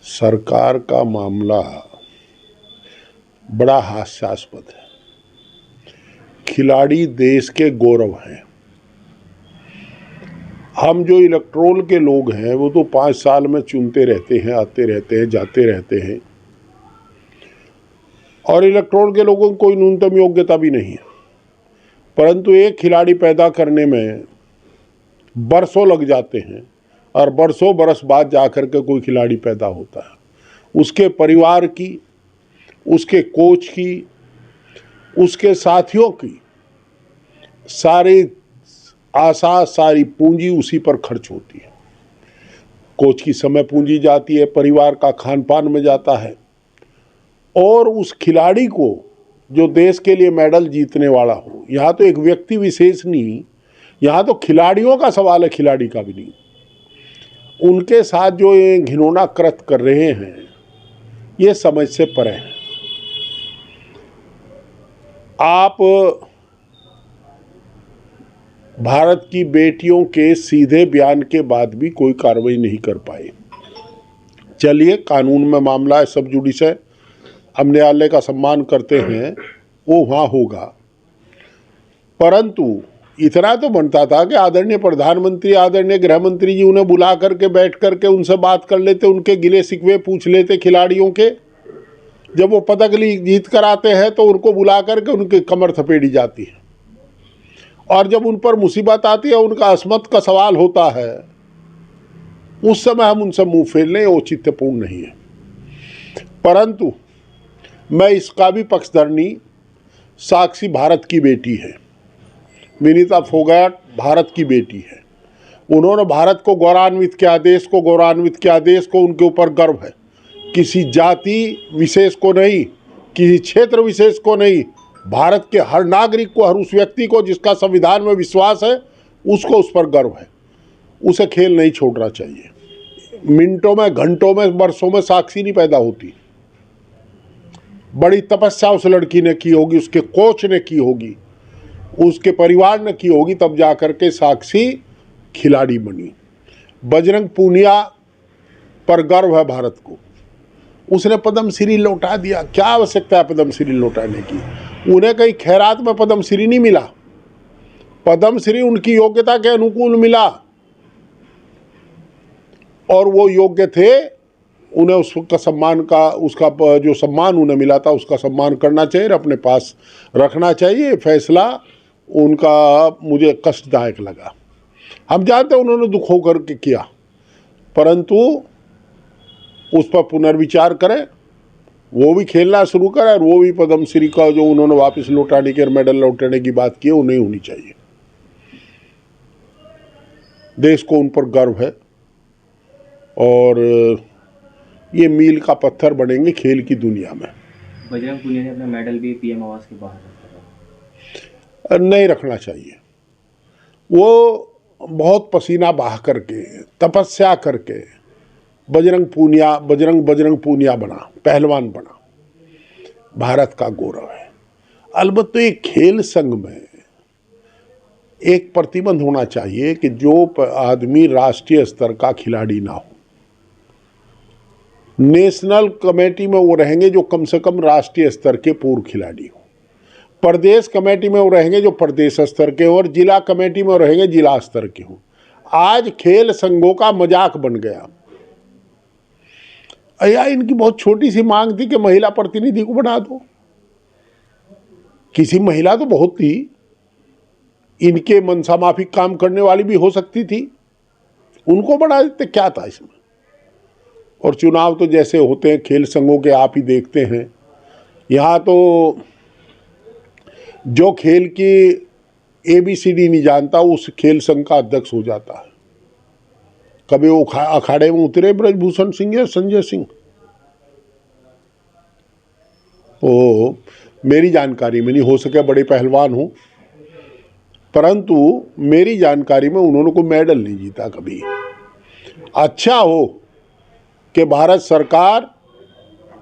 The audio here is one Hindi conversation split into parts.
सरकार का मामला बड़ा हास्यास्पद है। खिलाड़ी देश के गौरव हैं। हम जो इलेक्ट्रोल के लोग हैं वो तो 5 साल में चुनते रहते हैं, आते रहते हैं, जाते रहते हैं, और इलेक्ट्रोल के लोगों को कोई न्यूनतम योग्यता भी नहीं है। परंतु एक खिलाड़ी पैदा करने में बरसों लग जाते हैं और बरसों बरस बाद जाकर के कोई खिलाड़ी पैदा होता है। उसके परिवार की, उसके कोच की, उसके साथियों की सारी आशा, सारी पूंजी उसी पर खर्च होती है। कोच की समय पूंजी जाती है, परिवार का खान पान में जाता है, और उस खिलाड़ी को जो देश के लिए मेडल जीतने वाला हो, यहाँ तो एक व्यक्ति विशेष नहीं, यहाँ तो खिलाड़ियों का सवाल है, खिलाड़ी का भी नहीं। उनके साथ जो ये घिनौना कृत्य कर रहे हैं ये समझ से परे है। आप भारत की बेटियों के सीधे बयान के बाद भी कोई कार्रवाई नहीं कर पाए। चलिए, कानून में मामला है, सब जुडिस है, हम न्यायालय का सम्मान करते हैं, वो वहाँ होगा। परंतु इतना तो बनता था कि आदरणीय प्रधानमंत्री, आदरणीय गृह मंत्री जी उन्हें बुला करके बैठ करके उनसे बात कर लेते, उनके गिले शिकवे पूछ लेते खिलाड़ियों के। जब वो पदक जीत कर आते हैं तो उनको बुला करके उनकी कमर थपेड़ी जाती है, और जब उन पर मुसीबत आती है, उनका असमत का सवाल होता है, उस समय हम उनसे मुंह फेर लें, औचित्यपूर्ण नहीं है। परंतु मैं इसका भी पक्षधर, साक्षी भारत की बेटी है, विनीता फोगाट भारत की बेटी है। उन्होंने भारत को गौरवान्वित किया, देश को गौरवान्वित किया, देश को उनके ऊपर गर्व है। किसी जाति विशेष को नहीं, किसी क्षेत्र विशेष को नहीं, भारत के हर नागरिक को, हर उस व्यक्ति को जिसका संविधान में विश्वास है, उसको उस पर गर्व है। उसे खेल नहीं छोड़ना चाहिए। मिनटों में, घंटों में, वर्षों में साक्षी नहीं पैदा होती। बड़ी तपस्या उस लड़की ने की होगी, उसके कोच ने की होगी, उसके परिवार ने की होगी, तब जाकर के साक्षी खिलाड़ी बनी। बजरंग पूनिया पर गर्व है भारत को, उसने पद्म श्री लौटा दिया। क्या आवश्यकता है पद्म श्री लौटाने की? उन्हें कहीं खैरात में पद्म श्री नहीं मिला, पद्म श्री उनकी योग्यता के अनुकूल मिला, और वो योग्य थे। उन्हें उसका सम्मान का, उसका जो सम्मान उन्हें मिला था उसका सम्मान करना चाहिए, अपने पास रखना चाहिए। फैसला उनका मुझे कष्टदायक लगा। हम जानते हैं उन्होंने दुख होकर के किया, परंतु उस पर पुनर्विचार करें, वो भी खेलना शुरू करें, और वो भी पद्म श्री का जो उन्होंने वापस लौटाने के, मेडल लौटाने की बात की है, वो नहीं होनी चाहिए। देश को उन पर गर्व है, और ये मील का पत्थर बनेंगे खेल की दुनिया में। बजरंग पुनिया ने अपना मेडल भी पीएम आवास के बाहर रखा था। नहीं रखना चाहिए। वो बहुत पसीना बहा करके, तपस्या करके बजरंग पूनिया बना, पहलवान बना, भारत का गौरव है। अलबत्ता एक खेल संघ में एक प्रतिबंध होना चाहिए कि जो आदमी राष्ट्रीय स्तर का खिलाड़ी ना हो, नेशनल कमेटी में वो रहेंगे जो कम से कम राष्ट्रीय स्तर के पूर्व खिलाड़ी हो, प्रदेश कमेटी में वो रहेंगे जो प्रदेश स्तर के हो, और जिला कमेटी में वो रहेंगे जिला स्तर के हो। आज खेल संघों का मजाक बन गया। या इनकी बहुत छोटी सी मांग थी कि महिला प्रतिनिधि को बना दो। किसी महिला तो बहुत थी, इनके मनसा माफिक काम करने वाली भी हो सकती थी, उनको बना देते, क्या था इसमें? और चुनाव तो जैसे होते हैं खेल संघों के, आप ही देखते हैं। यहाँ तो जो खेल की ABCD नहीं जानता, उस खेल संघ का अध्यक्ष हो जाता है। कभी वो अखाड़े में उतरे ब्रजभूषण सिंह या संजय सिंह? तो मेरी जानकारी में नहीं, हो सके बड़े पहलवान हो, परंतु मेरी जानकारी में उन्होंने कोई मेडल नहीं जीता कभी। अच्छा हो कि भारत सरकार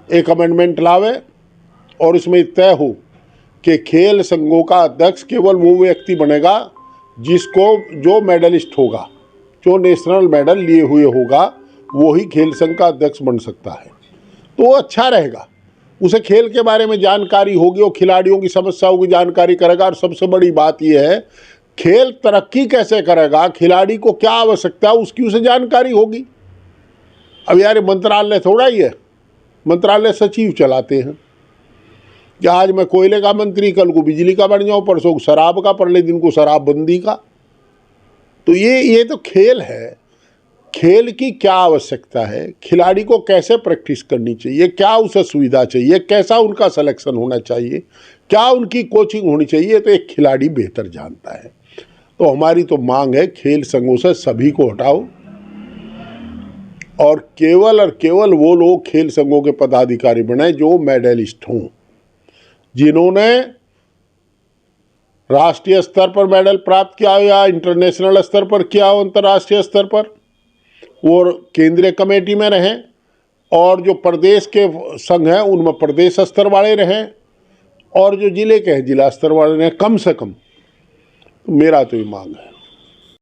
एक अमेंडमेंट लावे और इसमें तय हो कि खेल संघों का अध्यक्ष केवल वो व्यक्ति बनेगा जो मेडलिस्ट होगा, जो नेशनल मेडल लिए हुए होगा, वो ही खेल संघ का अध्यक्ष बन सकता है, तो वो अच्छा रहेगा। उसे खेल के बारे में जानकारी होगी, वो खिलाड़ियों की समस्याओं की जानकारी करेगा। और सबसे बड़ी बात यह है, खेल तरक्की कैसे करेगा, खिलाड़ी को क्या आवश्यकता है, उसकी उसे जानकारी होगी। अब यार मंत्रालय थोड़ा ही है, मंत्रालय सचिव चलाते हैं कि आज मैं कोयले का मंत्री, कल को बिजली का बन जाऊं, परसों को शराब का, परले दिन को शराबबंदी का। तो ये तो खेल है। खेल की क्या आवश्यकता है, खिलाड़ी को कैसे प्रैक्टिस करनी चाहिए, क्या उसे सुविधा चाहिए, कैसा उनका सिलेक्शन होना चाहिए, क्या उनकी कोचिंग होनी चाहिए, तो एक खिलाड़ी बेहतर जानता है। तो हमारी तो मांग है, खेल संघों से सभी को हटाओ और केवल वो लोग खेल संघों के पदाधिकारी बनाए जो मेडलिस्ट हों, जिन्होंने राष्ट्रीय स्तर पर मेडल प्राप्त किया हो या इंटरनेशनल स्तर पर किया हो, अंतर्राष्ट्रीय स्तर पर, वो केंद्रीय कमेटी में रहें। और जो प्रदेश के संघ हैं उनमें प्रदेश स्तर वाले रहें, और जो जिले के हैं जिला स्तर वाले रहें, कम से कम। मेरा तो ये मांग है।